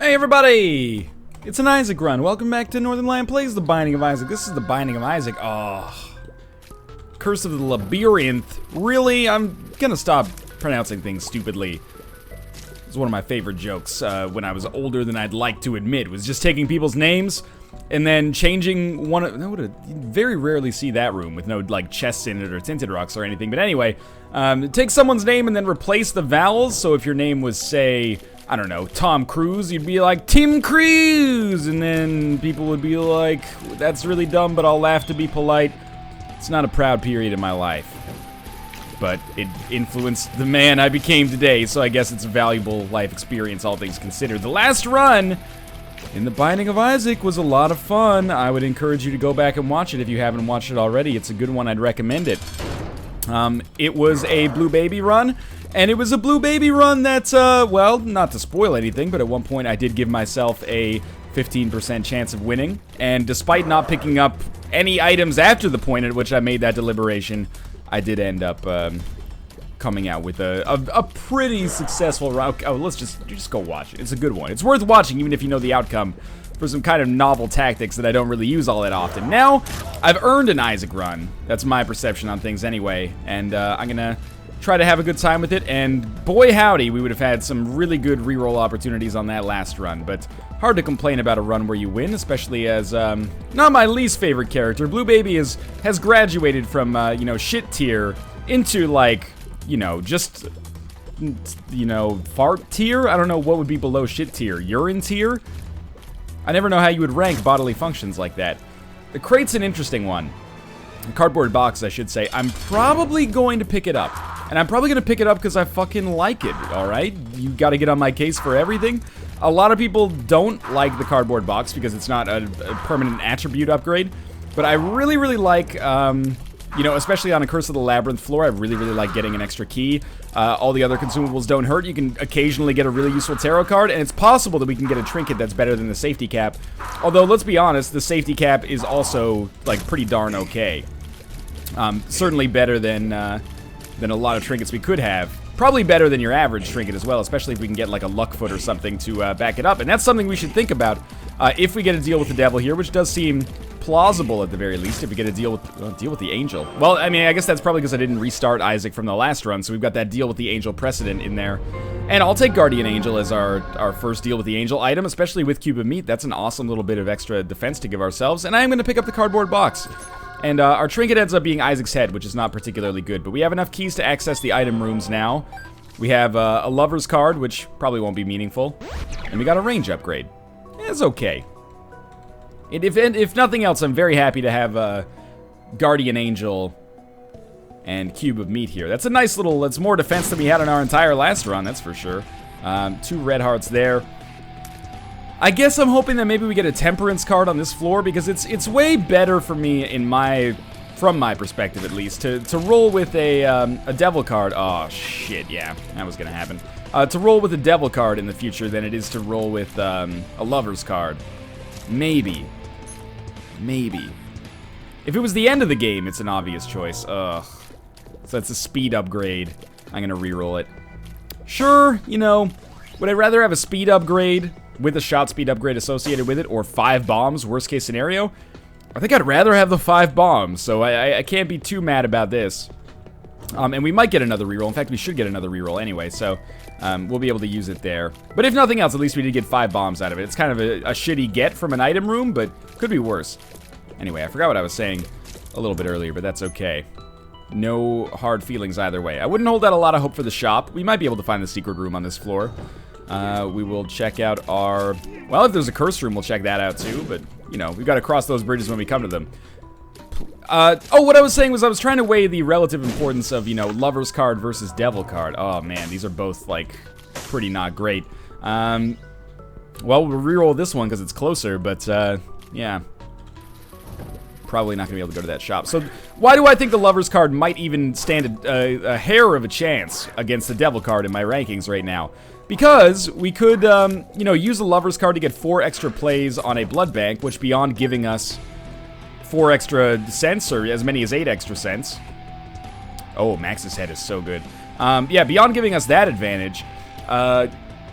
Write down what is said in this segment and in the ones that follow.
Hey everybody! It's an Isaac run. Welcome back to Northernlion Plays The Binding of Isaac. This is The Binding of Isaac. Oh. Curse of the Labyrinth. Really? I'm gonna stop pronouncing things stupidly. It's one of my favorite jokes when I was older than I'd like to admit. Was just taking people's names and then changing one of... You very rarely see that room with no, like, chests in it or tinted rocks or anything. But anyway, take someone's name and then replace the vowels. So if your name was, say... I don't know, Tom Cruise, you'd be like, Tim Cruise! And then people would be like, that's really dumb, but I'll laugh to be polite. It's not a proud period in my life. But it influenced the man I became today, so I guess it's a valuable life experience, all things considered. The last run in The Binding of Isaac was a lot of fun. I would encourage you to go back and watch it if you haven't watched it already. It's a good one, I'd recommend it. It was a Blue Baby run. And it was a Blue Baby run that's, well, not to spoil anything, but at one point I did give myself a 15% chance of winning. And despite not picking up any items after the point at which I made that deliberation, I did end up, coming out with a pretty successful run. Oh, let's just go watch it. It's a good one. It's worth watching even if you know the outcome for some kind of novel tactics that I don't really use all that often. Now, I've earned an Isaac run. That's my perception on things anyway. And, I'm gonna... try to have a good time with it, and boy howdy, we would have had some really good reroll opportunities on that last run, but hard to complain about a run where you win, especially as, not my least favorite character. Blue Baby has graduated from, you know, shit tier into, like, you know, just, you know, fart tier? I don't know what would be below shit tier. Urine tier? I never know how you would rank bodily functions like that. The crate's an interesting one. The cardboard box, I should say. I'm probably going to pick it up. And I'm probably going to pick it up because I fucking like it, alright? You got to get on my case for everything. A lot of people don't like the cardboard box because it's not a permanent attribute upgrade. But I really, really like, you know, especially on a Curse of the Labyrinth floor, I really, really like getting an extra key. All the other consumables don't hurt. You can occasionally get a really useful tarot card, and it's possible that we can get a trinket that's better than the safety cap. Although, let's be honest, the safety cap is also, like, pretty darn okay. Certainly better than a lot of trinkets we could have. Probably better than your average trinket as well, especially if we can get like a luck foot or something to back it up. And that's something we should think about if we get a deal with the devil here, which does seem plausible at the very least. If we get a deal with the angel. Well, I mean, I guess that's probably because I didn't restart Isaac from the last run, so we've got that deal with the angel precedent in there. And I'll take Guardian Angel as our first deal with the angel item, especially with Cube of Meat. That's an awesome little bit of extra defense to give ourselves. And I am going to pick up the cardboard box. And our trinket ends up being Isaac's head, which is not particularly good. But we have enough keys to access the item rooms now. We have a lover's card, which probably won't be meaningful. And we got a range upgrade. It's okay. If nothing else, I'm very happy to have Guardian Angel and Cube of Meat here. That's a nice little... That's more defense than we had on our entire last run, that's for sure. 2 red hearts there. I guess I'm hoping that maybe we get a temperance card on this floor because it's way better for me from my perspective at least to roll with a devil card. Oh shit, yeah, that was gonna happen. To roll with a devil card in the future than it is to roll with a lover's card. Maybe. If it was the end of the game, it's an obvious choice. Ugh. So that's a speed upgrade. I'm gonna reroll it. Sure, you know, would I rather have a speed upgrade with a shot speed upgrade associated with it, or 5 bombs, worst case scenario? I think I'd rather have the 5 bombs, so I can't be too mad about this. And we might get another reroll. In fact, we should get another reroll anyway, so we'll be able to use it there. But if nothing else, at least we did get 5 bombs out of it. It's kind of a shitty get from an item room, but could be worse. Anyway, I forgot what I was saying a little bit earlier, but that's okay. No hard feelings either way. I wouldn't hold out a lot of hope for the shop. We might be able to find the secret room on this floor. We will check out our... Well, if there's a curse room, we'll check that out too, but, you know, we've got to cross those bridges when we come to them. Oh, what I was saying was I was trying to weigh the relative importance of, you know, lover's card versus devil card. Oh, man, these are both, like, pretty not great. Well, we'll reroll this one because it's closer, but, yeah. Probably not going to be able to go to that shop. So, why do I think the lover's card might even stand a hair of a chance against the devil card in my rankings right now? Because we could, you know, use the lover's card to get 4 extra plays on a blood bank, which beyond giving us 4 extra cents, or as many as 8 extra cents. Oh, Max's head is so good. Yeah, beyond giving us that advantage,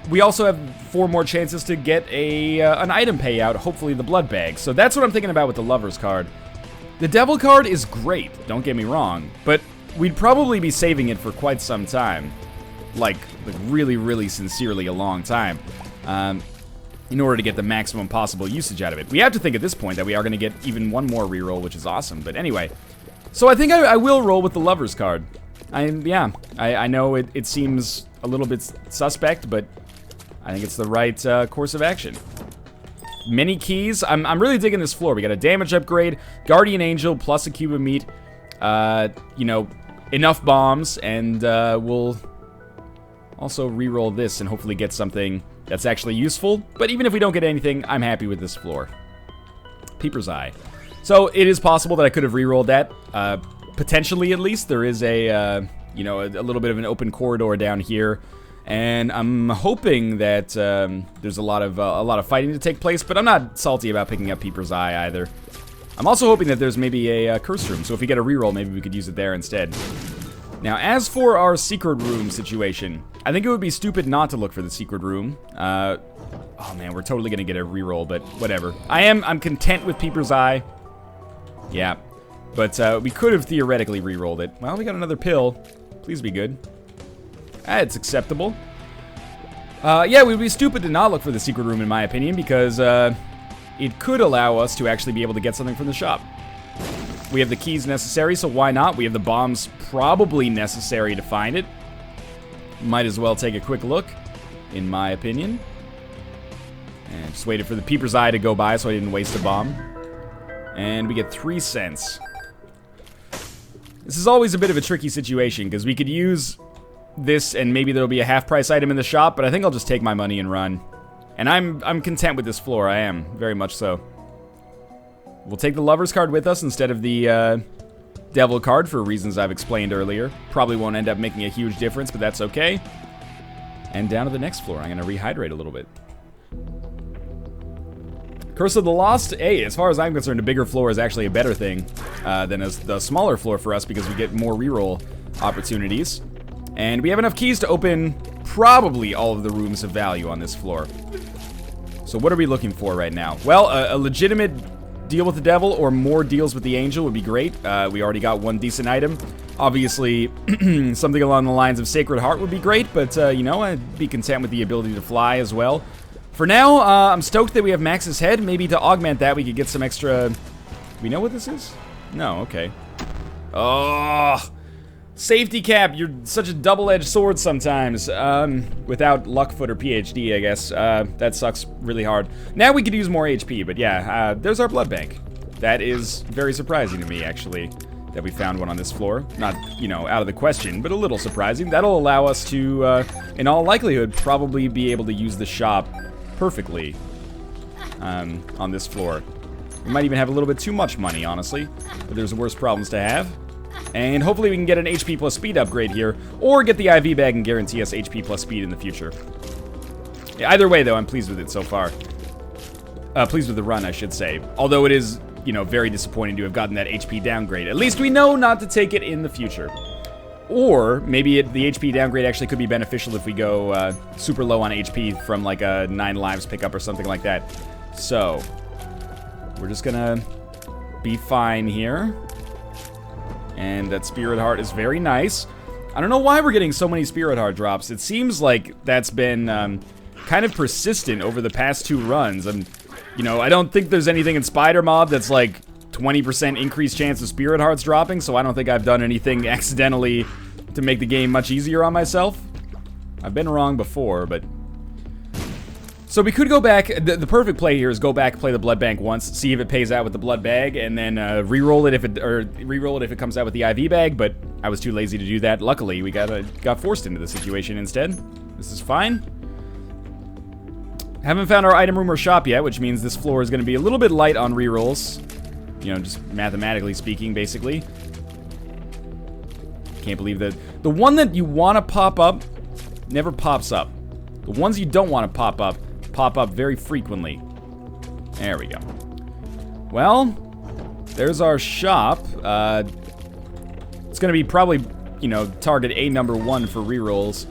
we also have 4 more chances to get an item payout, hopefully the blood bag. So that's what I'm thinking about with the Lover's card. The Devil card is great, don't get me wrong, but we'd probably be saving it for quite some time. Like really, really sincerely a long time. In order to get the maximum possible usage out of it. We have to think at this point that we are going to get even one more reroll, which is awesome. But anyway, so I think I will roll with the Lover's card. I know it seems a little bit suspect, but I think it's the right course of action. Many keys. I'm really digging this floor. We got a damage upgrade, Guardian Angel, plus a cube of meat. You know, enough bombs, and we'll also reroll this and hopefully get something that's actually useful. But even if we don't get anything, I'm happy with this floor. Peeper's Eye. So it is possible that I could have rerolled that. Potentially, at least. There is you know, a little bit of an open corridor down here. And I'm hoping that there's a lot of fighting to take place, but I'm not salty about picking up Peeper's Eye either. I'm also hoping that there's maybe a curse room, so if we get a reroll, maybe we could use it there instead. Now, as for our secret room situation, I think it would be stupid not to look for the secret room. Oh man, we're totally gonna get a reroll, but whatever. I'm content with Peeper's Eye. Yeah, but we could have theoretically rerolled it. Well, we got another pill. Please be good. It's acceptable. Yeah, we'd be stupid to not look for the secret room, in my opinion, because it could allow us to actually be able to get something from the shop. We have the keys necessary, so why not? We have the bombs probably necessary to find it. Might as well take a quick look, in my opinion. And just waited for the Peeper's Eye to go by so I didn't waste a bomb. And we get 3 cents. This is always a bit of a tricky situation, because we could use this and maybe there'll be a half-price item in the shop, but I think I'll just take my money and run. And I'm content with this floor, I am, very much so. We'll take the Lover's card with us instead of the Devil card for reasons I've explained earlier. Probably won't end up making a huge difference, but that's okay. And down to the next floor. I'm going to rehydrate a little bit. Curse of the Lost. Hey, as far as I'm concerned, a bigger floor is actually a better thing than the smaller floor for us because we get more reroll opportunities. And we have enough keys to open probably all of the rooms of value on this floor. So what are we looking for right now? Well, a legitimate deal with the Devil or more deals with the Angel would be great. We already got one decent item. Obviously, something along the lines of Sacred Heart would be great, but, you know, I'd be content with the ability to fly as well. For now, I'm stoked that we have Max's Head. Maybe to augment that, we could get some extra... We know what this is? No, okay. Oh, safety cap. You're such a double-edged sword sometimes. Without Luckfoot or PhD, I guess. That sucks really hard. Now we could use more HP, but yeah, there's our blood bank. That is very surprising to me, actually, that we found one on this floor. Not, you know, out of the question, but a little surprising. That'll allow us to, in all likelihood, probably be able to use the shop perfectly on this floor. We might even have a little bit too much money, honestly, but there's worse problems to have. And hopefully we can get an HP plus speed upgrade here, or get the IV bag and guarantee us HP plus speed in the future. Yeah, either way, though, I'm pleased with it so far. Pleased with the run, I should say. Although it is, you know, very disappointing to have gotten that HP downgrade. At least we know not to take it in the future. Or maybe the HP downgrade actually could be beneficial if we go super low on HP from like a 9 lives pickup or something like that. So, we're just gonna be fine here. And that Spirit Heart is very nice. I don't know why we're getting so many Spirit Heart drops. It seems like that's been kind of persistent over the past 2 runs. And, you know, I don't think there's anything in Spider Mob that's like 20% increased chance of Spirit Hearts dropping, so I don't think I've done anything accidentally to make the game much easier on myself. I've been wrong before, but... So we could go back, the perfect play here is go back, play the blood bank once, see if it pays out with the blood bag, and then re-roll it if it comes out with the IV bag, but I was too lazy to do that. Luckily, we got forced into the situation instead. This is fine. Haven't found our item room or shop yet, which means this floor is going to be a little bit light on re-rolls. You know, just mathematically speaking, basically. Can't believe that. The one that you want to pop up never pops up. The ones you don't want to pop up very frequently. There we go. Well, there's our shop. It's going to be probably, you know, target A number 1 for rerolls.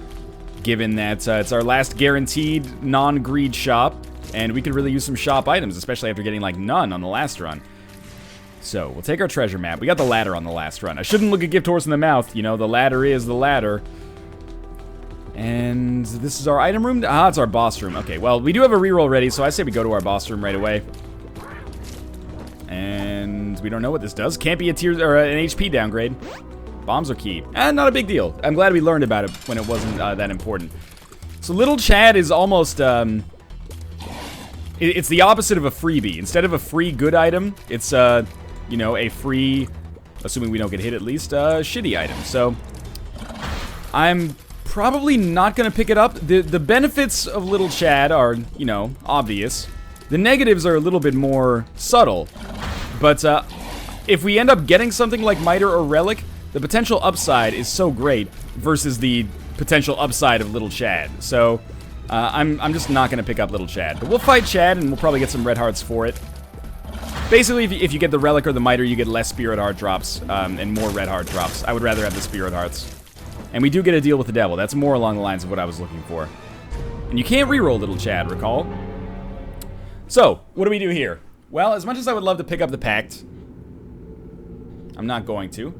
given that it's our last guaranteed non-greed shop, and we could really use some shop items, especially after getting, like, none on the last run. So, we'll take our treasure map. We got the ladder on the last run. I shouldn't look a gift horse in the mouth. You know, the ladder is the ladder. And this is our item room. Ah, it's our boss room. Okay, well, we do have a reroll ready, so I say we go to our boss room right away. And we don't know what this does. Can't be a tier or an HP downgrade. Bombs are key. And not a big deal. I'm glad we learned about it when it wasn't that important. So Little Chad is almost... it's the opposite of a freebie. Instead of a free good item, it's, you know, a free... Assuming we don't get hit at least, shitty item. So, I'm probably not going to pick it up. The benefits of Little Chad are, you know, obvious. The negatives are a little bit more subtle. But if we end up getting something like Miter or Relic, the potential upside is so great versus the potential upside of Little Chad. So I'm just not going to pick up Little Chad. But we'll fight Chad, and we'll probably get some red hearts for it. Basically, if you get the Relic or the Miter, you get less Spirit Heart drops and more red heart drops. I would rather have the Spirit Hearts. And we do get a deal with the devil. That's more along the lines of what I was looking for. And you can't reroll Little Chad, recall? So, what do we do here? Well, as much as I would love to pick up the Pact, I'm not going to.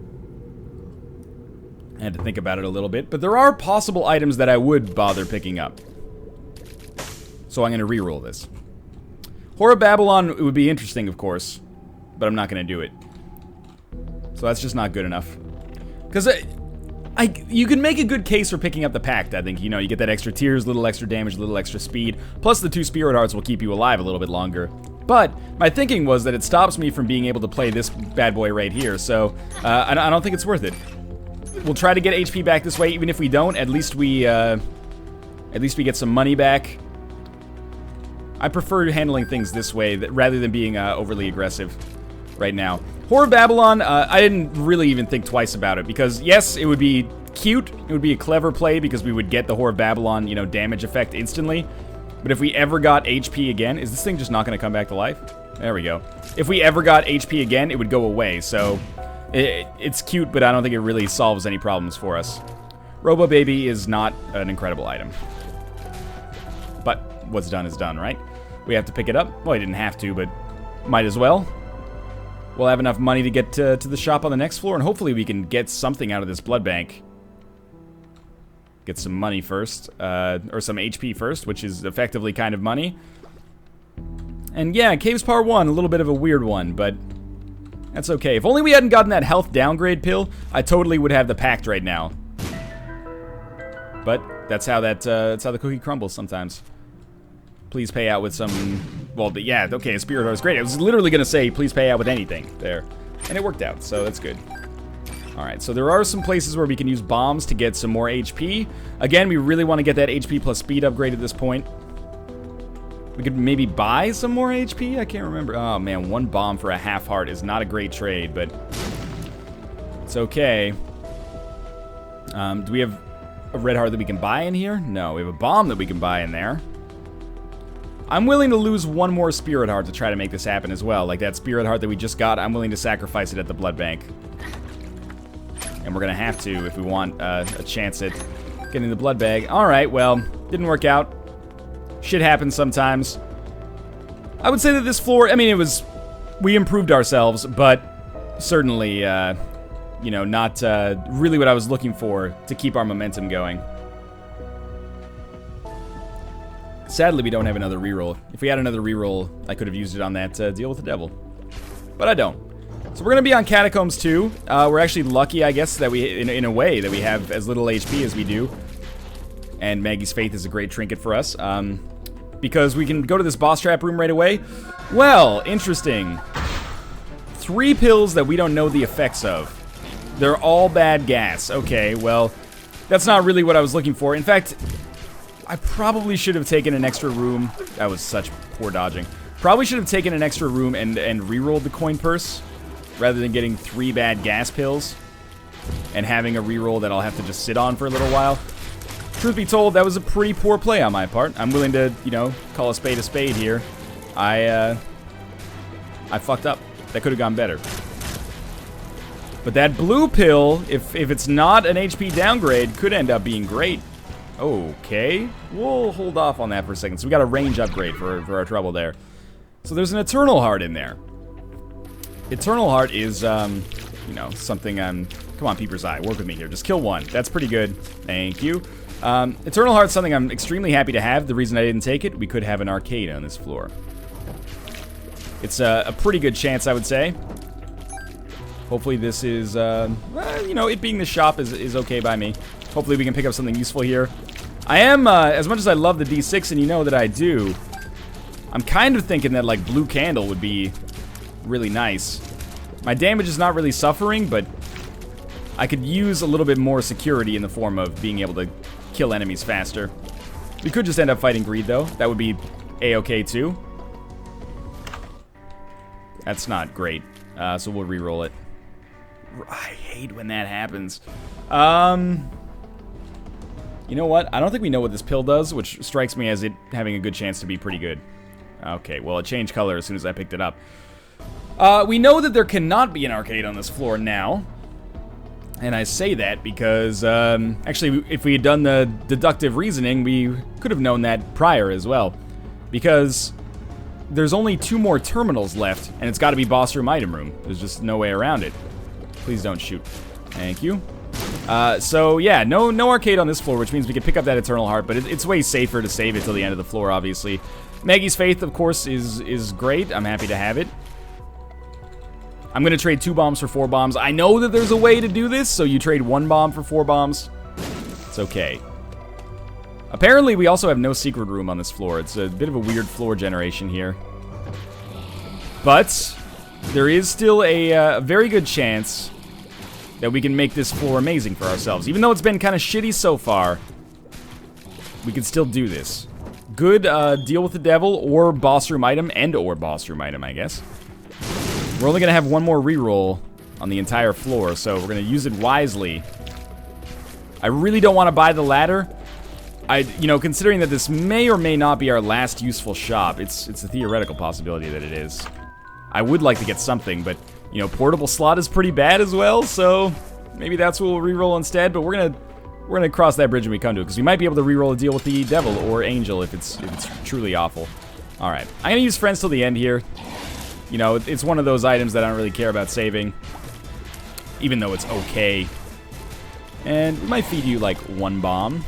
I had to think about it a little bit, but there are possible items that I would bother picking up. So I'm going to reroll this. Horror Babylon would be interesting, of course, but I'm not going to do it. So that's just not good enough. Because you can make a good case for picking up the Pact, I think. You know, you get that extra tears, little extra damage, little extra speed. Plus the 2 Spirit Hearts will keep you alive a little bit longer. But my thinking was that it stops me from being able to play this bad boy right here. So I don't think it's worth it. We'll try to get HP back this way. Even if we don't, at least we get some money back. I prefer handling things this way rather than being overly aggressive right now. Horror Babylon, I didn't really even think twice about it, because yes, it would be cute, it would be a clever play because we would get the Horror Babylon, you know, damage effect instantly. But if we ever got HP again, is this thing just not going to come back to life? There we go. If we ever got HP again, it would go away, so it's cute, but I don't think it really solves any problems for us. Robo Baby is not an incredible item. But what's done is done, right? We have to pick it up. Well, I didn't have to, but might as well. We'll have enough money to get to the shop on the next floor, and hopefully we can get something out of this blood bank. Get some money first, or some HP first, which is effectively kind of money. And yeah, Caves Part 1, a little bit of a weird one, but that's okay. If only we hadn't gotten that health downgrade pill, I totally would have the Pact right now. But that's how that's how the cookie crumbles sometimes. Please pay out with some... Well, yeah, okay, a Spirit Heart is great. I was literally going to say, please pay out with anything there. And it worked out, so that's good. Alright, so there are some places where we can use bombs to get some more HP. Again, we really want to get that HP plus speed upgrade at this point. We could maybe buy some more HP? I can't remember. Oh, man, 1 bomb for a half heart is not a great trade, but... It's okay. Do we have a red heart that we can buy in here? No, we have a bomb that we can buy in there. I'm willing to lose 1 more Spirit Heart to try to make this happen as well. Like that Spirit Heart that we just got, I'm willing to sacrifice it at the blood bank. And we're going to have to if we want a chance at getting the blood bag. Alright, well, didn't work out. Shit happens sometimes. I would say that this floor, I mean, we improved ourselves, but certainly, you know, not really what I was looking for to keep our momentum going. Sadly, we don't have another reroll. If we had another reroll, I could have used it on that deal with the devil. But I don't. So we're going to be on Catacombs 2. We're actually lucky, I guess, that we, in a way, that we have as little HP as we do. And Maggie's Faith is a great trinket for us. Because we can go to this boss trap room right away. Well, interesting. 3 pills that we don't know the effects of. They're all bad gas. Okay, well, that's not really what I was looking for. In fact... I probably should have taken an extra room. That was such poor dodging. Probably should have taken an extra room and re-rolled the coin purse rather than getting 3 bad gas pills and having a re-roll that I'll have to just sit on for a little while. Truth be told, that was a pretty poor play on my part. I'm willing to, you know, call a spade here. I fucked up. That could have gone better. But that blue pill, if it's not an HP downgrade, could end up being great. Okay. We'll hold off on that for a second. So we got a range upgrade for our trouble there. So there's an Eternal Heart in there. Eternal Heart is, you know, something I'm... Come on, Peeper's Eye, work with me here. Just kill one. That's pretty good. Thank you. Eternal Heart's something I'm extremely happy to have. The reason I didn't take it, we could have an arcade on this floor. It's a pretty good chance, I would say. Hopefully this is, you know, it being the shop is okay by me. Hopefully we can pick up something useful here. I am, as much as I love the D6, and you know that I do, I'm kind of thinking that, like, Blue Candle would be really nice. My damage is not really suffering, but I could use a little bit more security in the form of being able to kill enemies faster. We could just end up fighting Greed, though. That would be A-okay, too. That's not great, so we'll re-roll it. I hate when that happens. You know what? I don't think we know what this pill does, which strikes me as it having a good chance to be pretty good. Okay, well, it changed color as soon as I picked it up. We know that there cannot be an arcade on this floor now. And I say that because, actually, if we had done the deductive reasoning, we could have known that prior as well. Because there's only 2 more terminals left, and it's got to be boss room, item room. There's just no way around it. Please don't shoot. Thank you. So, yeah, no arcade on this floor, which means we can pick up that Eternal Heart, but it's way safer to save it till the end of the floor, obviously. Maggie's Faith, of course, is great. I'm happy to have it. I'm going to trade 2 bombs for 4 bombs. I know that there's a way to do this, so you trade 1 bomb for 4 bombs. It's okay. Apparently, we also have no secret room on this floor. It's a bit of a weird floor generation here. But there is still a very good chance that we can make this floor amazing for ourselves. Even though it's been kind of shitty so far, we can still do this. Good deal with the devil, or boss room item, or boss room item, I guess. We're only going to have 1 more reroll on the entire floor, so we're going to use it wisely. I really don't want to buy the ladder. You know, considering that this may or may not be our last useful shop, it's a theoretical possibility that it is. I would like to get something, but, you know, portable slot is pretty bad as well, so maybe that's what we'll reroll instead, but we're gonna cross that bridge when we come to it, because we might be able to reroll a deal with the devil or angel if it's truly awful. Alright, I'm gonna use friends till the end here. You know, it's one of those items that I don't really care about saving, even though it's okay. And we might feed you, like, 1 bomb.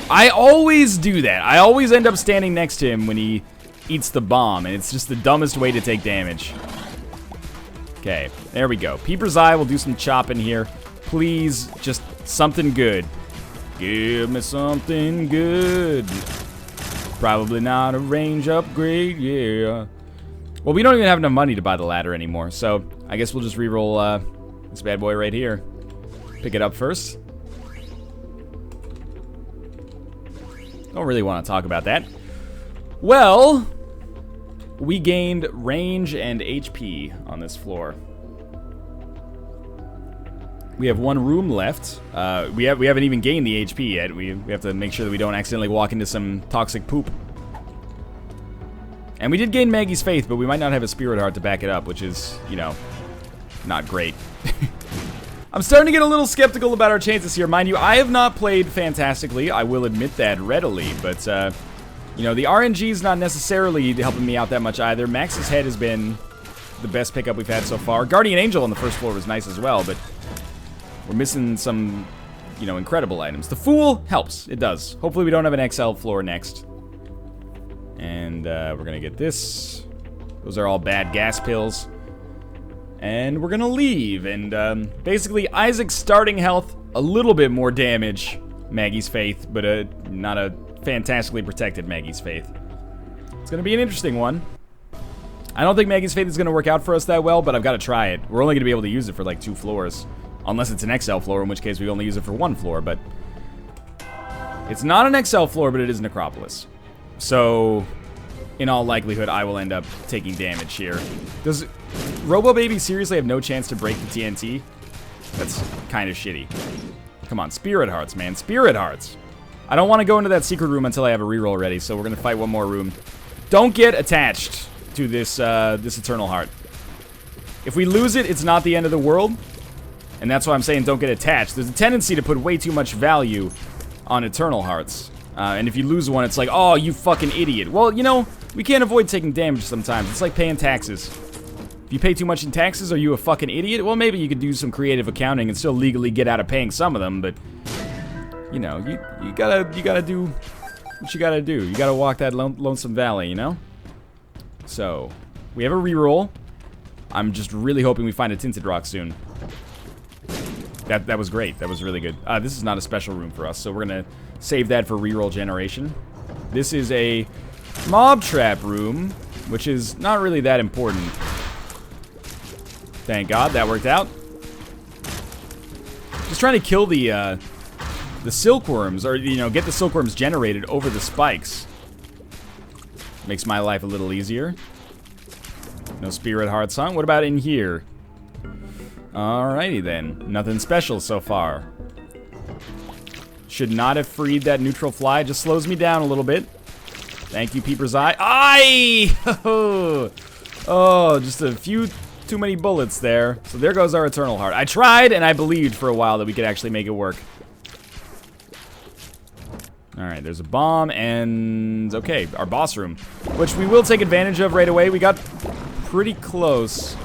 I always do that. I always end up standing next to him when he eats the bomb, and it's just the dumbest way to take damage. Okay, there we go. Peeper's Eye will do some chopping here. Please, just something good. Give me something good. Probably not a range upgrade, yeah. Well, we don't even have enough money to buy the ladder anymore, so I guess we'll just reroll this bad boy right here. Pick it up first. Don't really want to talk about that. Well, we gained range and HP on this floor. We have 1 room left. We haven't even gained the HP yet. We have to make sure that we don't accidentally walk into some toxic poop. And we did gain Maggie's Faith, but we might not have a Spirit Heart to back it up, which is, you know, not great. I'm starting to get a little skeptical about our chances here. Mind you, I have not played fantastically. I will admit that readily, but, you know, the RNG is not necessarily helping me out that much either. Max's Head has been the best pickup we've had so far. Guardian Angel on the first floor was nice as well, but we're missing some, you know, incredible items. The Fool helps. It does. Hopefully we don't have an XL floor next. And we're going to get this. Those are all bad gas pills. And we're going to leave. And basically, Isaac's starting health, a little bit more damage. Maggie's Faith, but not a fantastically protected Maggie's Faith. It's going to be an interesting one. I don't think Maggie's Faith is going to work out for us that well, but I've got to try it. We're only going to be able to use it for like 2 floors. Unless it's an XL floor, in which case we only use it for 1 floor, but it's not an XL floor, but it is Necropolis. So, in all likelihood, I will end up taking damage here. Does Robo Baby seriously have no chance to break the TNT? That's kind of shitty. Come on, Spirit Hearts, man. Spirit Hearts. I don't want to go into that secret room until I have a reroll ready, so we're going to fight 1 more room. Don't get attached to this, this Eternal Heart. If we lose it, it's not the end of the world. And that's why I'm saying don't get attached. There's a tendency to put way too much value on Eternal Hearts. And if you lose one, it's like, oh, you fucking idiot. Well, you know, we can't avoid taking damage sometimes. It's like paying taxes. If you pay too much in taxes, are you a fucking idiot? Well, maybe you could do some creative accounting and still legally get out of paying some of them, but you know, you gotta do what you gotta do. You gotta walk that lonesome valley, you know? So, we have a reroll. I'm just really hoping we find a tinted rock soon. That was great. That was really good. This is not a special room for us, so we're gonna save that for reroll generation. This is a mob trap room, which is not really that important. Thank God that worked out. Just trying to kill the silkworms, or you know, get the silkworms generated over the spikes. Makes my life a little easier. No spirit hearts, huh? What about in here? Alrighty then. Nothing special so far. Should not have freed that neutral fly. Just slows me down a little bit. Thank you, Peeper's Eye. Aye! Oh, just a few too many bullets there. So there goes our Eternal Heart. I tried and I believed for a while that we could actually make it work. Alright, there's a bomb and... okay, our boss room. Which we will take advantage of right away. We got pretty close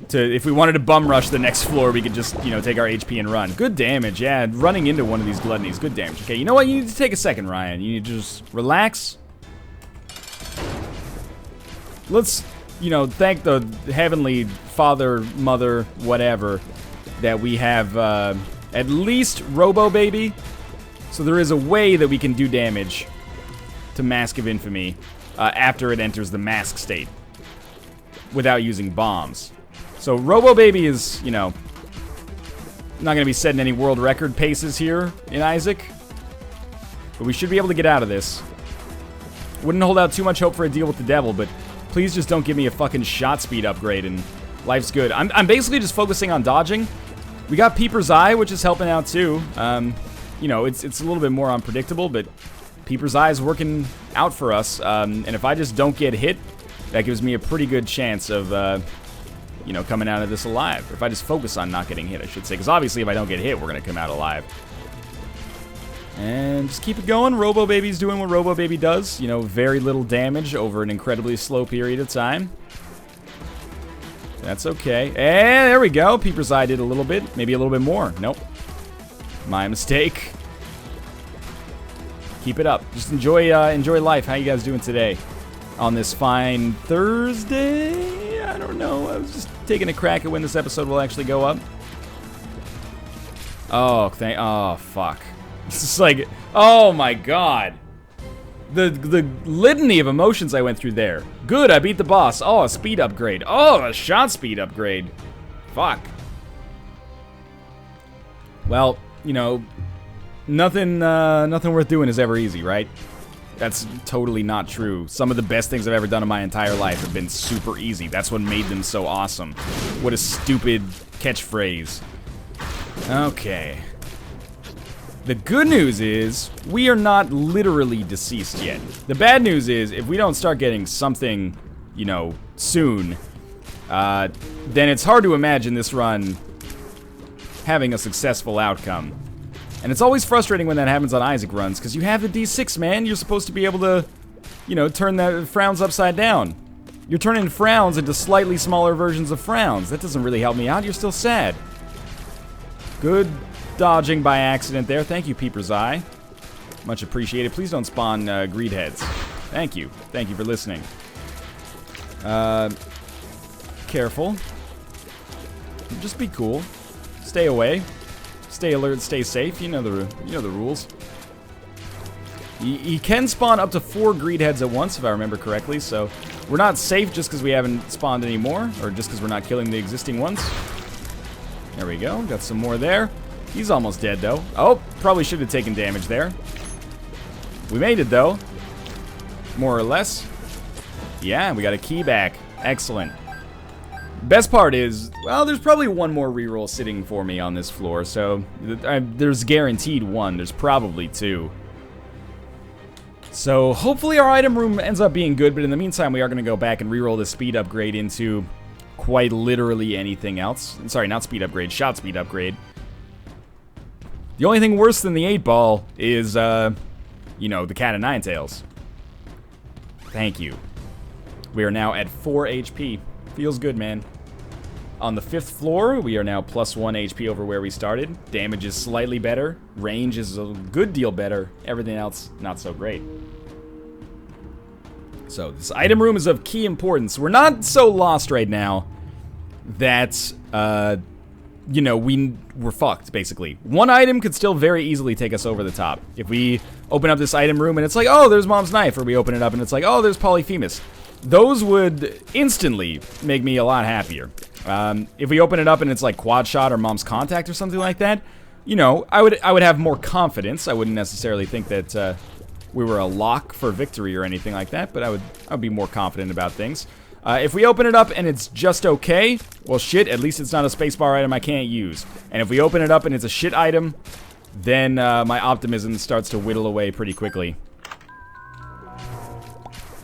to... if we wanted to bum rush the next floor, we could just, you know, take our HP and run. Good damage, yeah. Running into one of these gluttonies, good damage. Okay, you know what? You need to take a second, Ryan. You need to just relax. Let's, you know, thank the heavenly father, mother, whatever, that we have at least Robo Baby. So there is a way that we can do damage to Mask of Infamy after it enters the mask state without using bombs. So Robo Baby is, you know, not going to be setting any world record paces here in Isaac. But we should be able to get out of this. Wouldn't hold out too much hope for a deal with the devil, but please just don't give me a fucking shot speed upgrade and life's good. I'm basically just focusing on dodging. We got Peeper's Eye, which is helping out too. You know, it's a little bit more unpredictable, but Peeper's Eye is working out for us. And if I just don't get hit, that gives me a pretty good chance of, you know, coming out of this alive. Or if I just focus on not getting hit, I should say. Because obviously if I don't get hit, we're going to come out alive. And just keep it going. Robo Baby's doing what Robo Baby does. You know, very little damage over an incredibly slow period of time. That's okay. And there we go. Peeper's Eye did a little bit. Maybe a little bit more. Nope. My mistake. Keep it up. Just enjoy life. How you guys doing today? On this fine Thursday? I don't know. I was just taking a crack at when this episode will actually go up. Oh, oh, fuck. It's just like, oh my god. The litany of emotions I went through there. Good, I beat the boss. Oh, a speed upgrade. Oh, a shot speed upgrade. Fuck. Well, you know, nothing worth doing is ever easy, right? That's totally not true. Some of the best things I've ever done in my entire life have been super easy. That's what made them so awesome. What a stupid catchphrase. Okay. The good news is, we are not literally deceased yet. The bad news is, if we don't start getting something, you know, soon, then it's hard to imagine this run having a successful outcome. And it's always frustrating when that happens on Isaac runs, because you have the D6, man. You're supposed to be able to, you know, turn the frowns upside down. You're turning frowns into slightly smaller versions of frowns. That doesn't really help me out. You're still sad. Good dodging by accident there. Thank you, Peeper's Eye. Much appreciated. Please don't spawn greed heads. Thank you. Thank you for listening. Careful. Just be cool. Stay away. Stay alert, stay safe. You know the rules. You can spawn up to 4 greed heads at once, if I remember correctly, so we're not safe just because we haven't spawned any more, or just because we're not killing the existing ones. There we go. Got some more there. He's almost dead, though. Oh, probably should have taken damage there. We made it, though. More or less. Yeah, we got a key back. Excellent. Best part is, well, there's probably one more reroll sitting for me on this floor, so there's guaranteed one. There's probably 2. So hopefully our item room ends up being good, but in the meantime, we are going to go back and reroll the speed upgrade into quite literally anything else. Sorry, not speed upgrade, shot speed upgrade. The only thing worse than the 8-ball is, you know, the cat of nine tails. Thank you. We are now at 4 HP. Feels good, man. On the 5th floor, we are now plus 1 HP over where we started. Damage is slightly better. Range is a good deal better. Everything else, not so great. So, this item room is of key importance. We're not so lost right now that, you know, we're fucked, basically. One item could still very easily take us over the top. If we open up this item room and it's like, oh, there's Mom's knife, or we open it up and it's like, oh, there's Polyphemus. Those would instantly make me a lot happier. If we open it up and it's like Quad Shot or Mom's Contact or something like that, you know, I would have more confidence. I wouldn't necessarily think that we were a lock for victory or anything like that, but I would be more confident about things. If we open it up and it's just okay, well shit, at least it's not a spacebar item I can't use. And if we open it up and it's a shit item, then my optimism starts to whittle away pretty quickly.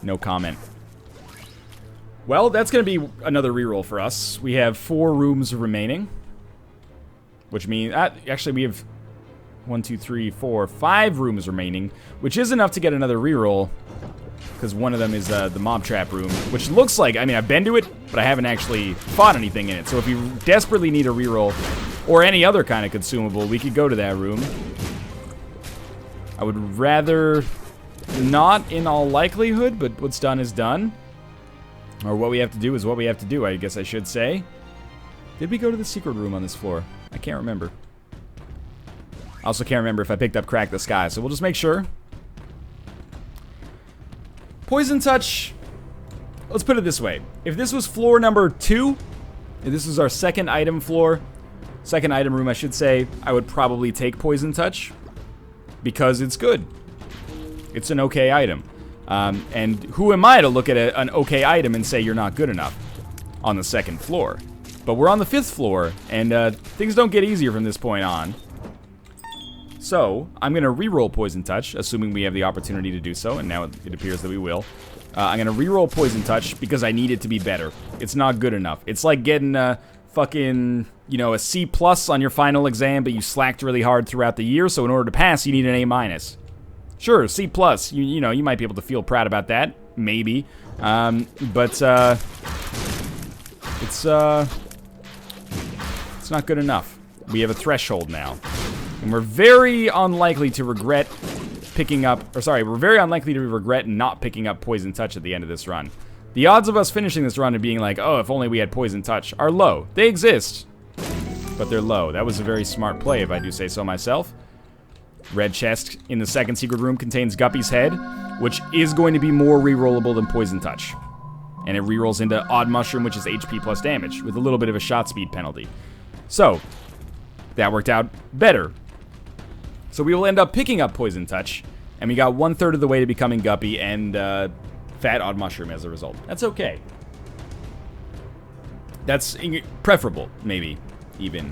No comment. Well, that's going to be another reroll for us. We have 4 rooms remaining. Which means, actually we have 1, 2, 3, 4, 5 rooms remaining. Which is enough to get another reroll. Because one of them is the mob trap room. Which looks like, I mean, I've been to it, but I haven't actually fought anything in it. So if you desperately need a reroll, or any other kind of consumable, we could go to that room. I would rather not in all likelihood, but what's done is done. Or what we have to do is what we have to do, I guess I should say. Did we go to the secret room on this floor? I can't remember. I also can't remember if I picked up Crack the Sky, so we'll just make sure. Poison Touch. Let's put it this way. If this was floor number 2, if this was our second item floor, second item room I should say, I would probably take Poison Touch. Because it's good. It's an okay item. And who am I to look at an okay item and say you're not good enough on the second floor? But we're on the 5th floor, and things don't get easier from this point on. So, I'm going to reroll Poison Touch, assuming we have the opportunity to do so, and now it appears that we will. I'm going to reroll Poison Touch because I need it to be better. It's not good enough. It's like getting fucking, you know, a C+ on your final exam, but you slacked really hard throughout the year, so in order to pass, you need an A-. Sure, C+, you know, you might be able to feel proud about that, maybe, but it's not good enough. We have a threshold now, and we're very unlikely to regret picking up, or sorry, we're very unlikely to regret not picking up Poison Touch at the end of this run. The odds of us finishing this run and being like, oh, if only we had Poison Touch, are low. They exist, but they're low. That was a very smart play, if I do say so myself. Red chest in the second secret room contains Guppy's head, which is going to be more rerollable than Poison Touch. And it rerolls into Odd Mushroom, which is HP plus damage, with a little bit of a shot speed penalty. So, that worked out better. So we will end up picking up Poison Touch, and we got 1/3 of the way to becoming Guppy, and Fat Odd Mushroom as a result. That's okay. That's preferable, maybe, even.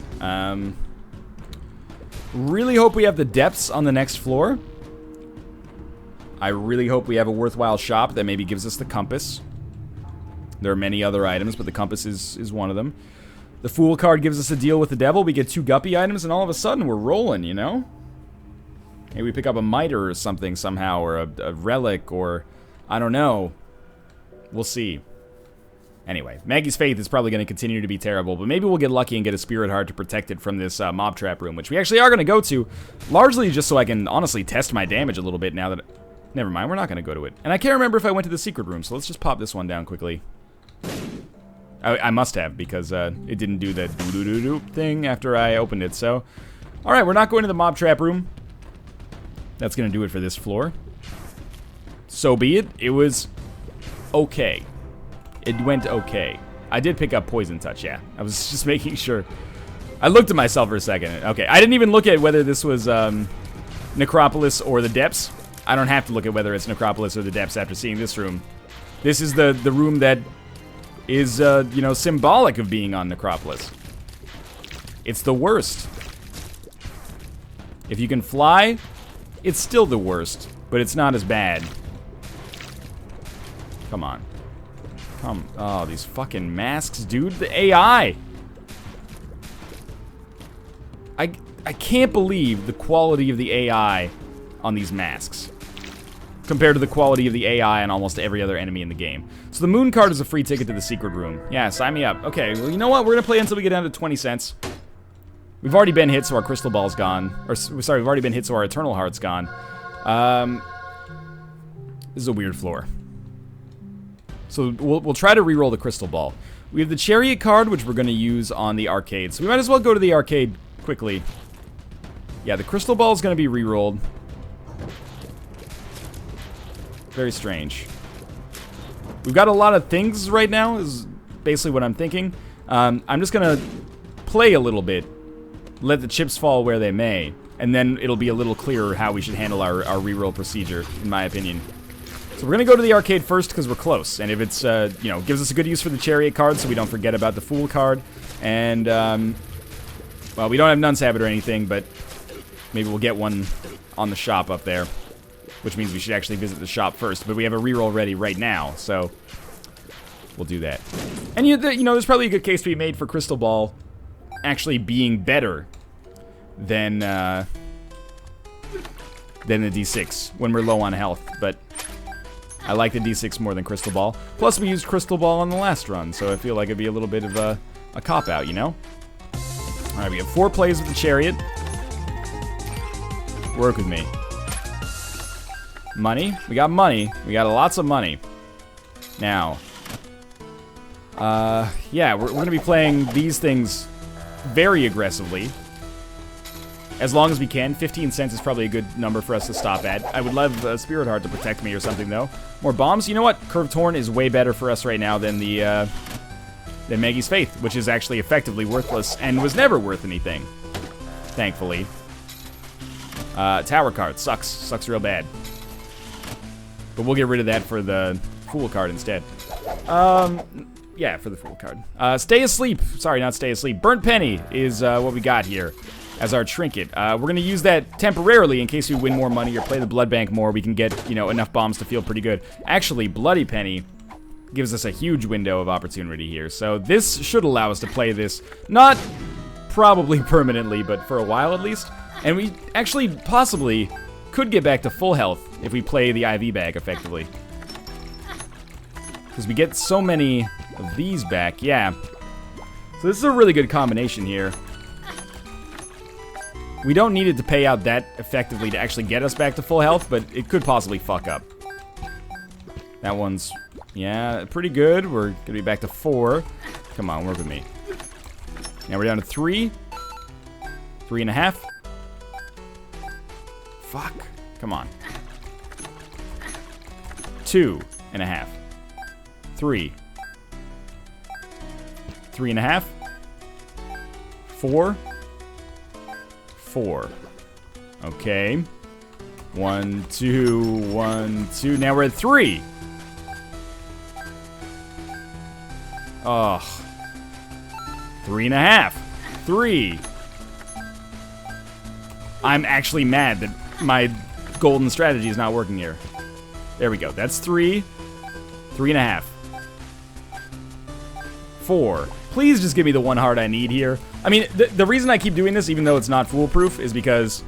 Really hope we have the depths on the next floor. I really hope we have a worthwhile shop that maybe gives us the compass. There are many other items, but the compass is one of them. The Fool card gives us a deal with the devil. We get 2 Guppy items, and all of a sudden we're rolling, you know? Maybe we pick up a Miter or something somehow, or a Relic, or I don't know. We'll see. Anyway, Maggie's Faith is probably going to continue to be terrible, but maybe we'll get lucky and get a Spirit Heart to protect it from this mob trap room, which we actually are going to go to, largely just so I can honestly test my damage a little bit now that... Never mind, we're not going to go to it. And I can't remember if I went to the secret room, so let's just pop this one down quickly. I must have, because it didn't do the doo-doo-doo-doo thing after I opened it, so... Alright, we're not going to the mob trap room. That's going to do it for this floor. So be it. It was okay. It went okay. I did pick up Poison Touch, yeah. I was just making sure. I looked at myself for a second. Okay, I didn't even look at whether this was Necropolis or the Depths. I don't have to look at whether it's Necropolis or the Depths after seeing this room. This is the room that is, you know, symbolic of being on Necropolis. It's the worst. If you can fly, it's still the worst, but it's not as bad. Come on. Oh, these fucking masks, dude. The AI. I can't believe the quality of the AI on these masks compared to the quality of the AI on almost every other enemy in the game. So the moon card is a free ticket to the secret room. Yeah, sign me up. Okay, well, you know what? We're gonna play until we get down to 20 cents. We've already been hit, so our crystal ball's gone. Or, sorry, we've already been hit, so our eternal heart's gone. This is a weird floor. So we'll try to reroll the crystal ball. We have the chariot card, which we're gonna use on the arcade. So we might as well go to the arcade quickly. Yeah, the crystal ball is gonna be rerolled. Very strange. We've got a lot of things right now, is basically what I'm thinking. I'm just gonna play a little bit, let the chips fall where they may, and then it'll be a little clearer how we should handle our reroll procedure, in my opinion. So we're gonna go to the arcade first because we're close, and if it's, you know, gives us a good use for the chariot card so we don't forget about the fool card, and, well, we don't have Nun's Habit or anything, but maybe we'll get one on the shop up there, which means we should actually visit the shop first, but we have a reroll ready right now, so we'll do that. And, you know, there's probably a good case to be made for Crystal Ball actually being better than the D6 when we're low on health, but I like the D6 more than Crystal Ball. Plus, we used Crystal Ball on the last run, so I feel like it'd be a little bit of a cop-out, you know? Alright, we have 4 plays with the chariot. Work with me. Money. We got money. We got lots of money. Now, yeah, we're going to be playing these things very aggressively. As long as we can. 15 cents is probably a good number for us to stop at. I would love a Spirit Heart to protect me or something, though. More bombs. You know what? Curved Horn is way better for us right now than the, than Maggie's Faith, which is actually effectively worthless and was never worth anything. Thankfully. Tower card. Sucks. Sucks real bad. But we'll get rid of that for the Fool card instead. Yeah, for the Fool card. Stay Asleep. Sorry, not Stay Asleep. Burnt Penny is what we got here as our trinket. We're going to use that temporarily in case we win more money or play the blood bank more. We can get, you know, enough bombs to feel pretty good. Actually, Bloody Penny gives us a huge window of opportunity here. So this should allow us to play this, not probably permanently, but for a while at least. And we actually possibly could get back to full health if we play the IV bag effectively. Because we get so many of these back, yeah. So this is a really good combination here. We don't need it to pay out that effectively to actually get us back to full health, but it could possibly fuck up. That one's, yeah, pretty good. We're going to be back to 4. Come on, work with me. Now we're down to 3. 3.5. Fuck. Come on. 2.5. 3. 3.5. 4. 4. Okay. 1, 2, 1, 2. Now we're at 3. Ugh. 3.5. 3. I'm actually mad that my golden strategy is not working here. There we go. That's 3. 3.5. 4. Please just give me the one heart I need here. I mean, the reason I keep doing this, even though it's not foolproof, is because...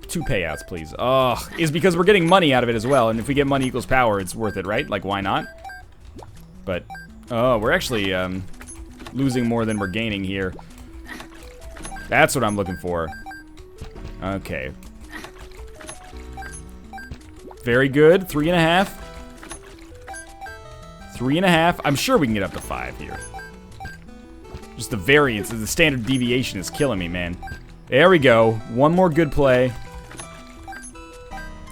2 payouts, please. Ugh. Is because we're getting money out of it as well, and if we get money equals power, it's worth it, right? Like, why not? But, oh, we're actually, losing more than we're gaining here. That's what I'm looking for. Okay. Very good. 3.5. 3.5. I'm sure we can get up to 5 here. Just the variance, the standard deviation is killing me, man. There we go. One more good play.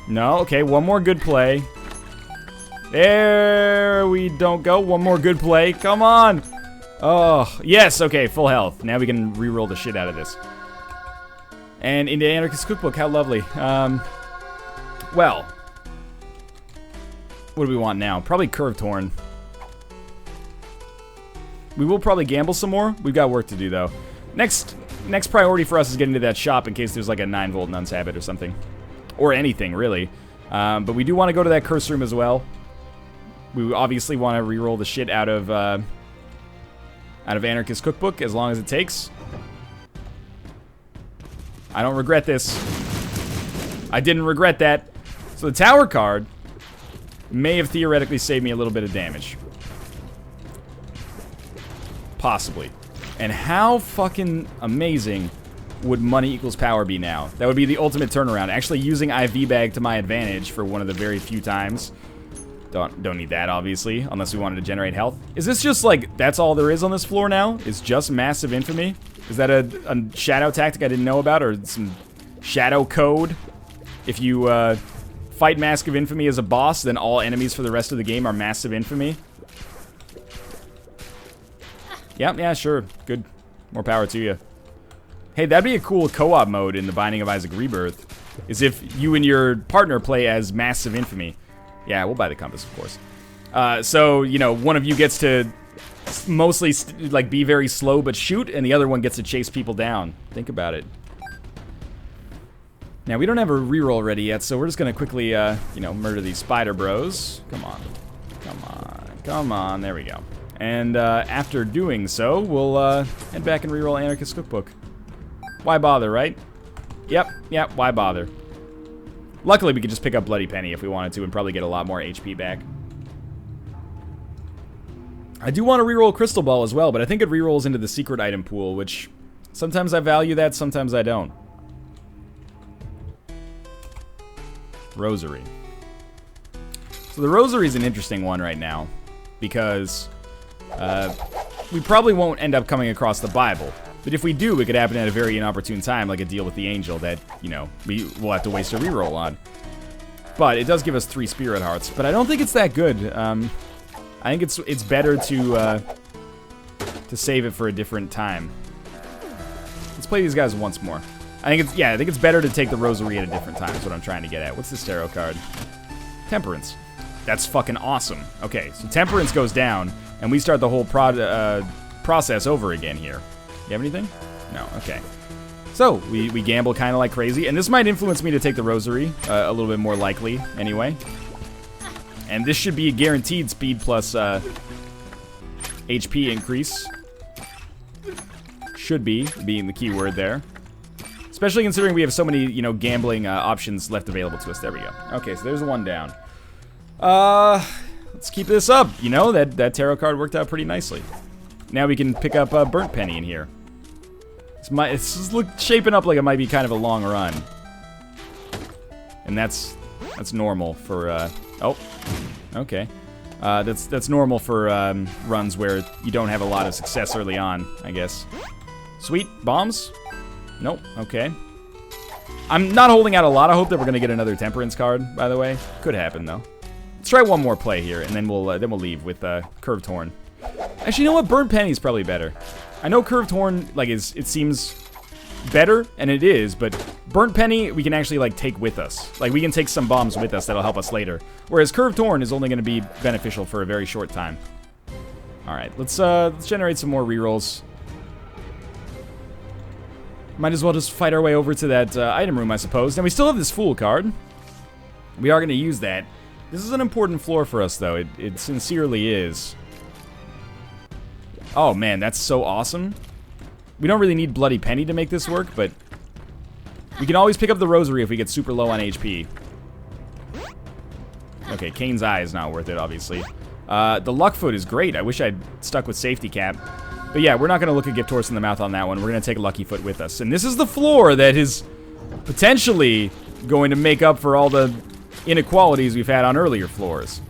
No, okay, one more good play. There we don't go. One more good play. Come on. Oh, yes, okay, full health. Now we can reroll the shit out of this. And into Anarchist Cookbook, how lovely. Well, what do we want now? Probably Curved Horn. We will probably gamble some more. We've got work to do, though. Next priority for us is getting to that shop in case there's like a 9-volt Nun's Habit or something. Or anything, really. But we do want to go to that curse room as well. We obviously want to reroll the shit out of Anarchist Cookbook as long as it takes. I don't regret this. I didn't regret that. So the tower card may have theoretically saved me a little bit of damage. Possibly. And how fucking amazing would money equals power be now? That would be the ultimate turnaround. Actually using IV bag to my advantage for one of the very few times. Don't need that, obviously, unless we wanted to generate health. Is this just like, that's all there is on this floor now? Is just massive infamy? Is that a shadow tactic I didn't know about, or some shadow code? If you fight Mask of Infamy as a boss, then all enemies for the rest of the game are massive infamy? Yeah, sure. Good. More power to you. Hey, that'd be a cool co-op mode in the Binding of Isaac Rebirth. Is if you and your partner play as Massive Infamy. Yeah, we'll buy the compass, of course. So, you know, one of you gets to mostly, like, be very slow but shoot, and the other one gets to chase people down. Think about it. Now, we don't have a reroll ready yet, so we're just gonna quickly, you know, murder these spider bros. Come on. Come on. Come on. There we go. And, after doing so, we'll, head back and reroll Anarchist Cookbook. Why bother, right? Yep, why bother? Luckily, we could just pick up Bloody Penny if we wanted to and probably get a lot more HP back. I do want to reroll Crystal Ball as well, but I think it rerolls into the secret item pool, which sometimes I value that, sometimes I don't. Rosary. So the Rosary is an interesting one right now, because we probably won't end up coming across the Bible. But if we do, it could happen at a very inopportune time, like a deal with the angel that, you know, we'll have to waste a reroll on. But it does give us 3 spirit hearts, but I don't think it's that good. I think it's better to save it for a different time. Let's play these guys once more. I think it's better to take the Rosary at a different time, is what I'm trying to get at. What's this tarot card? Temperance. That's fucking awesome. Okay, so Temperance goes down, and we start the whole process over again here. You have anything? No, okay. So, we gamble kind of like crazy, and this might influence me to take the Rosary, a little bit more likely, anyway. And this should be a guaranteed speed plus HP increase. Should be, being the key word there. Especially considering we have so many, you know, gambling options left available to us. There we go. Okay, so there's one down. Let's keep this up. You know, that tarot card worked out pretty nicely. Now we can pick up Burnt Penny in here. It's shaping up like it might be kind of a long run. And that's normal for, oh, okay. That's normal for runs where you don't have a lot of success early on, I guess. Sweet, bombs? Nope, okay. I'm not holding out a lot of hope that we're gonna get another Temperance card, by the way. Could happen, though. Let's try one more play here, and then we'll leave with Curved Horn. Actually, you know what? Burnt Penny's probably better. I know Curved Horn, like, it seems better, and it is, but Burnt Penny, we can actually, like, take with us. Like, we can take some bombs with us that'll help us later. Whereas Curved Horn is only going to be beneficial for a very short time. Alright, let's generate some more rerolls. Might as well just fight our way over to that item room, I suppose. Now, we still have this Fool card. We are going to use that. This is an important floor for us, though. It sincerely is. Oh, man, that's so awesome. We don't really need Bloody Penny to make this work, but we can always pick up the Rosary if we get super low on HP. Okay, Cain's Eye is not worth it, obviously. The Luck Foot is great. I wish I'd stuck with Safety Cap. But yeah, we're not going to look a gift horse in the mouth on that one. We're going to take Lucky Foot with us. And this is the floor that is potentially going to make up for all the inequalities we've had on earlier floors.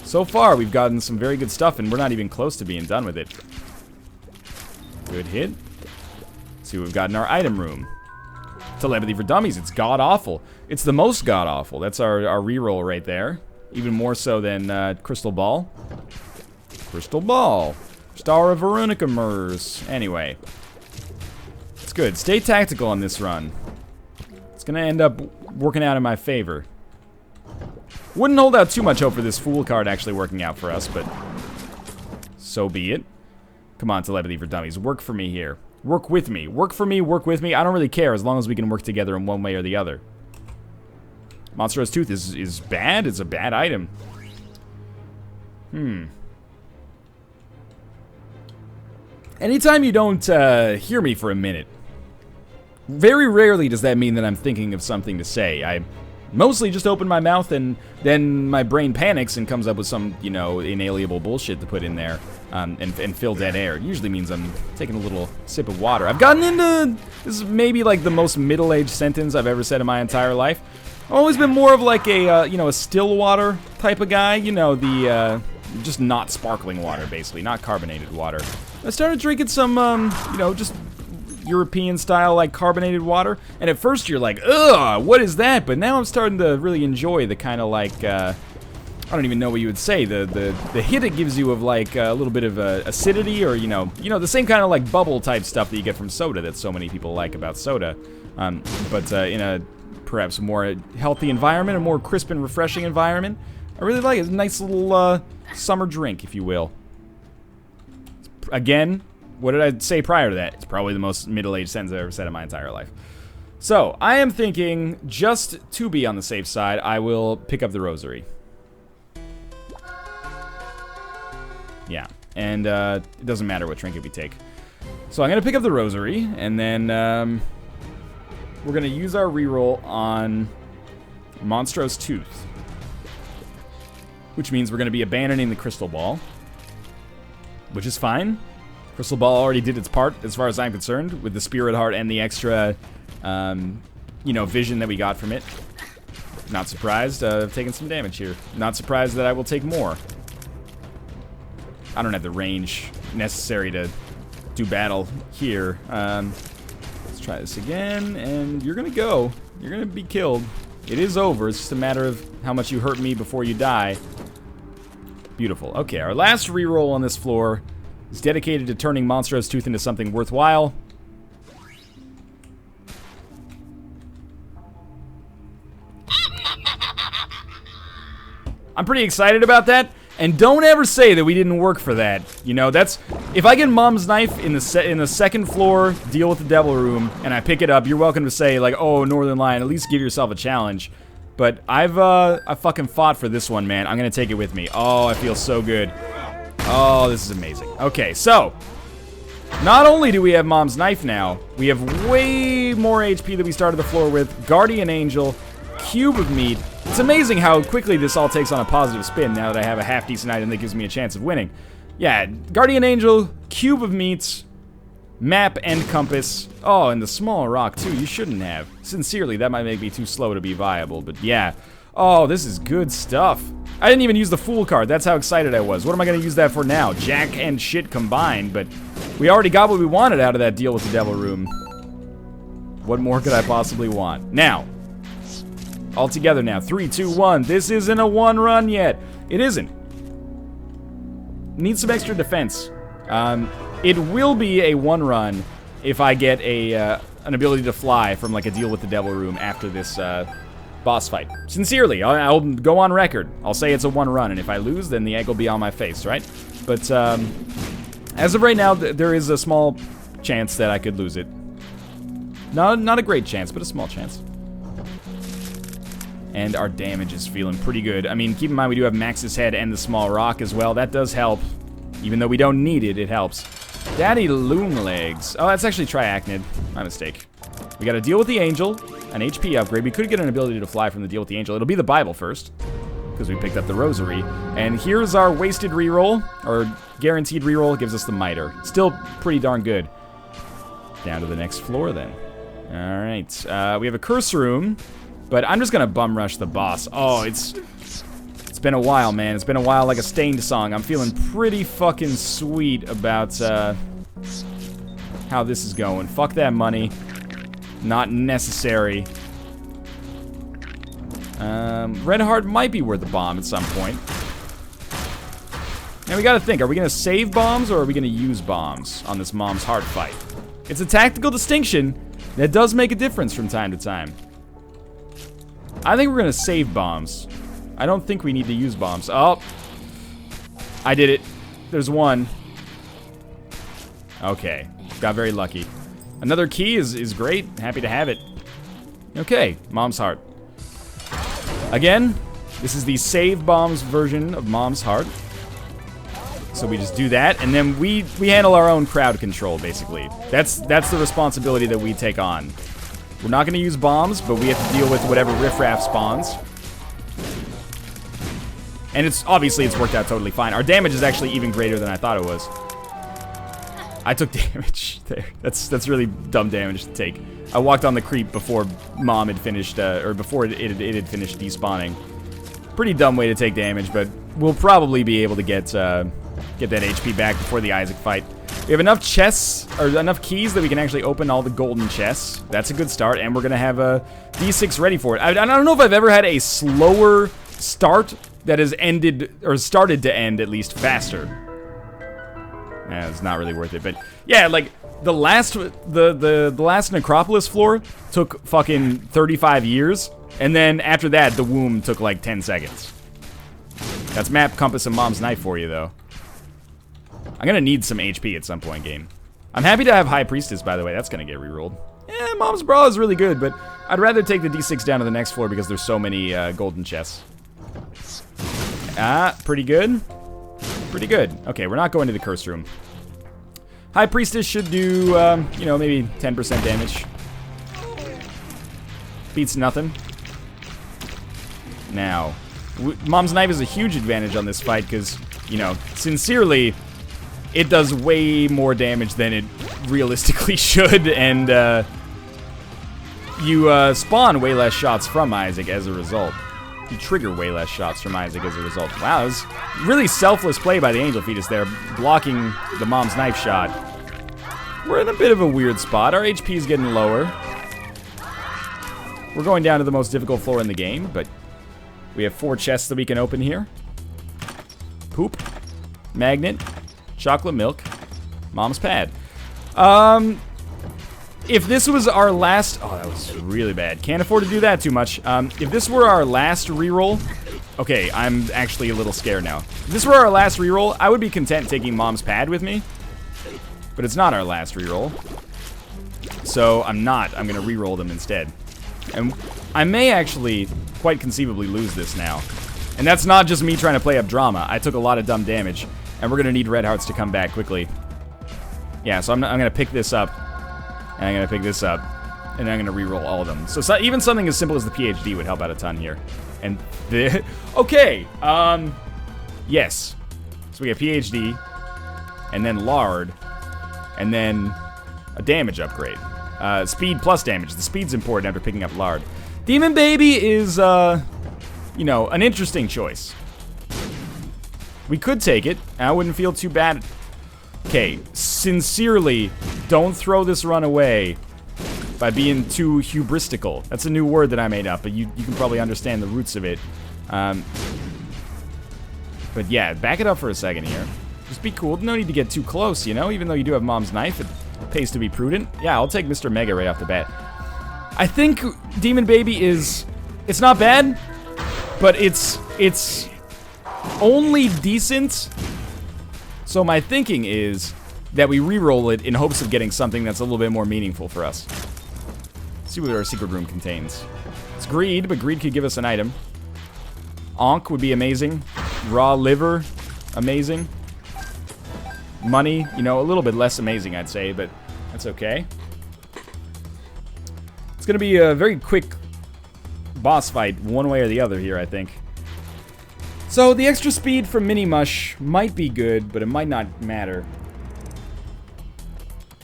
So far, we've gotten some very good stuff, and we're not even close to being done with it. Good hit. Let's see what we've got in our item room. Telepathy for Dummies. It's god-awful. It's the most god-awful. That's our reroll right there. Even more so than Crystal Ball. Crystal Ball. Star of Veronica Murs. Anyway. It's good. Stay tactical on this run. It's going to end up working out in my favor. Wouldn't hold out too much hope for this Fool card actually working out for us, but so be it. Come on, Telepathy for Dummies. Work for me here. Work with me. Work for me, work with me. I don't really care as long as we can work together in one way or the other. Monstrous Tooth is bad. It's a bad item. Anytime you don't hear me for a minute, Very rarely does that mean that I'm thinking of something to say. I mostly just open my mouth and then my brain panics and comes up with some, you know, inalienable bullshit to put in there and fill dead air. It usually means I'm taking a little sip of water. I've gotten into, this is maybe like the most middle-aged sentence I've ever said in my entire life. I've always been more of like a, you know, a still water type of guy. You know, the, just not sparkling water, basically, not carbonated water. I started drinking some, you know, just European style, like, carbonated water. And at first you're like, ugh, what is that? But now I'm starting to really enjoy the kind of like, I don't even know what you would say, the hit it gives you of like a little bit of acidity, or, you know, the same kind of like bubble type stuff that you get from soda that so many people like about soda. But in a perhaps more healthy environment, a more crisp and refreshing environment. I really like it. It's a nice little summer drink, if you will. Again, what did I say prior to that? It's probably the most middle-aged sentence I've ever said in my entire life. So, I am thinking, just to be on the safe side, I will pick up the rosary. Yeah, and it doesn't matter what trinket we take. So I'm going to pick up the rosary, and then we're going to use our reroll on Monstro's Tooth. Which means we're going to be abandoning the crystal ball. Which is fine. Crystal ball already did its part, as far as I'm concerned, with the spirit heart and the extra, you know, vision that we got from it. Not surprised. I've taken some damage here. Not surprised that I will take more. I don't have the range necessary to do battle here. Let's try this again, and you're gonna go. You're gonna be killed. It is over. It's just a matter of how much you hurt me before you die. Beautiful. Okay, our last reroll on this floor is dedicated to turning Monstro's Tooth into something worthwhile. I'm pretty excited about that. And don't ever say that we didn't work for that. You know, that's... If I get Mom's knife in the second floor, deal with the devil room, and I pick it up, you're welcome to say, like, oh, Northernlion, at least give yourself a challenge. But I fucking fought for this one, man. I'm gonna take it with me. Oh, I feel so good. Oh, this is amazing. Okay, so... Not only do we have Mom's knife now, we have way more HP than we started the floor with. Guardian Angel, Cube of Meat. It's amazing how quickly this all takes on a positive spin now that I have a half-decent item that gives me a chance of winning. Yeah, Guardian Angel, Cube of Meats, Map and Compass. Oh, and the small rock, too. You shouldn't have. Sincerely, that might make me too slow to be viable, but yeah. Oh, this is good stuff. I didn't even use the Fool card. That's how excited I was. What am I going to use that for now? Jack and shit combined, but we already got what we wanted out of that deal with the Devil Room. What more could I possibly want? Now... All together now. 3, 2, 1. This isn't a one run yet. It isn't. Needs some extra defense. It will be a one run if I get an ability to fly from like a deal with the Devil Room after this boss fight. Sincerely, I'll go on record. I'll say it's a one run, and if I lose, then the egg will be on my face, right? But as of right now, there is a small chance that I could lose it. Not a great chance, but a small chance. And our damage is feeling pretty good. I mean, keep in mind we do have Max's head and the small rock as well. That does help. Even though we don't need it, it helps. Daddy Loom Legs. Oh, that's actually Triachnid. My mistake. We got to deal with the Angel. An HP upgrade. We could get an ability to fly from the deal with the Angel. It'll be the Bible first, because we picked up the Rosary. And here's our wasted reroll, or guaranteed reroll. Gives us the Miter. Still pretty darn good. Down to the next floor then. Alright. We have a Curse Room. But I'm just gonna bum rush the boss. Oh, it's been a while, man. It's been a while like a Stained song. I'm feeling pretty fucking sweet about how this is going. Fuck that money. Not necessary. Red Heart might be worth a bomb at some point. Now we gotta think, are we gonna save bombs or are we gonna use bombs on this Mom's Heart fight? It's a tactical distinction that does make a difference from time to time. I think we're gonna save bombs. I don't think we need to use bombs. Oh! I did it. There's one. Okay. Got very lucky. Another key is great. Happy to have it. Okay. Mom's Heart. Again, this is the save bombs version of Mom's Heart. So we just do that, and then we handle our own crowd control, basically. That's the responsibility that we take on. We're not going to use bombs, but we have to deal with whatever riffraff spawns. And obviously it's worked out totally fine. Our damage is actually even greater than I thought it was. I took damage there. That's really dumb damage to take. I walked on the creep before Mom had finished, or before it had finished despawning. Pretty dumb way to take damage, but we'll probably be able to get that HP back before the Isaac fight. We have enough chests, or enough keys that we can actually open all the golden chests. That's a good start, and we're gonna have a D6 ready for it. I don't know if I've ever had a slower start that has ended, or started to end at least faster. Yeah, it's not really worth it, but yeah, like the last Necropolis floor took fucking 35 years, and then after that, the womb took like 10 seconds. That's map, compass, and Mom's knife for you, though. I'm gonna need some HP at some point, game. I'm happy to have High Priestess, by the way. That's gonna get rerolled. Yeah, Mom's Bra is really good, but I'd rather take the D6 down to the next floor because there's so many golden chests. Pretty good. Pretty good. Okay, we're not going to the Curse Room. High Priestess should do, you know, maybe 10% damage. Beats nothing. Now, Mom's Knife is a huge advantage on this fight because, you know, sincerely, it does way more damage than it realistically should, and you spawn way less shots from Isaac as a result. You trigger way less shots from Isaac as a result. Wow, that was really selfless play by the Angel Fetus there, blocking the Mom's Knife shot. We're in a bit of a weird spot. Our HP is getting lower. We're going down to the most difficult floor in the game, but we have 4 chests that we can open here. Poop. Magnet. Chocolate milk. Mom's pad. If this was our last... Oh, that was really bad. Can't afford to do that too much. If this were our last reroll... Okay, I'm actually a little scared now. If this were our last reroll, I would be content taking Mom's pad with me. But it's not our last reroll. So I'm not. I'm going to reroll them instead. And I may actually quite conceivably lose this now. And that's not just me trying to play up drama. I took a lot of dumb damage. And we're going to need red hearts to come back quickly. Yeah, so I'm going to pick this up. And I'm going to pick this up. And I'm going to reroll all of them. So even something as simple as the PhD would help out a ton here. And the... Okay. Yes. So we got PhD. And then lard. And then a damage upgrade. Speed plus damage. The speed's important after picking up lard. Demon Baby is, you know, an interesting choice. We could take it. I wouldn't feel too bad. Okay, sincerely, don't throw this run away by being too hubristical. That's a new word that I made up, but you can probably understand the roots of it. But yeah, back it up for a second here. Just be cool. No need to get too close, you know? Even though you do have Mom's Knife, it pays to be prudent. Yeah, I'll take Mr. Mega right off the bat. I think Demon Baby is... It's not bad, but it's only decent. So my thinking is that we re-roll it in hopes of getting something that's a little bit more meaningful for us. Let's see what our secret room contains. It's greed, but greed could give us an item. Ankh would be amazing. Raw liver, amazing. Money, you know, a little bit less amazing, I'd say, but that's okay. It's gonna be a very quick boss fight, one way or the other here, I think. So the extra speed from Mini Mush might be good, but it might not matter.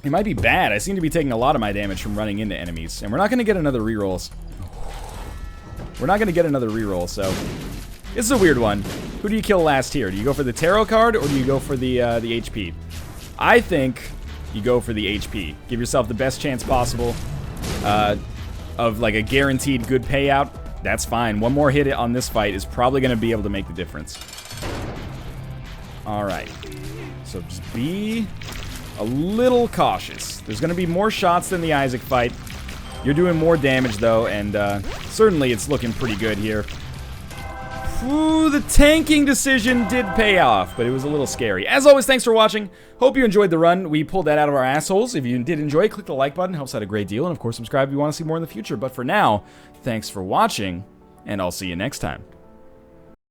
It might be bad. I seem to be taking a lot of my damage from running into enemies, and we're not gonna get another reroll. We're not gonna get another reroll, so this is a weird one. Who do you kill last here? Do you go for the tarot card, or do you go for the HP? I think you go for the HP. Give yourself the best chance possible of like a guaranteed good payout. That's fine. One more hit on this fight is probably going to be able to make the difference. Alright. So just be a little cautious. There's going to be more shots than the Isaac fight. You're doing more damage, though, and certainly it's looking pretty good here. Ooh, the tanking decision did pay off, but it was a little scary. As always, thanks for watching. Hope you enjoyed the run. We pulled that out of our assholes. If you did enjoy, click the like button. Helps out a great deal. And, of course, subscribe if you want to see more in the future. But for now, thanks for watching, and I'll see you next time.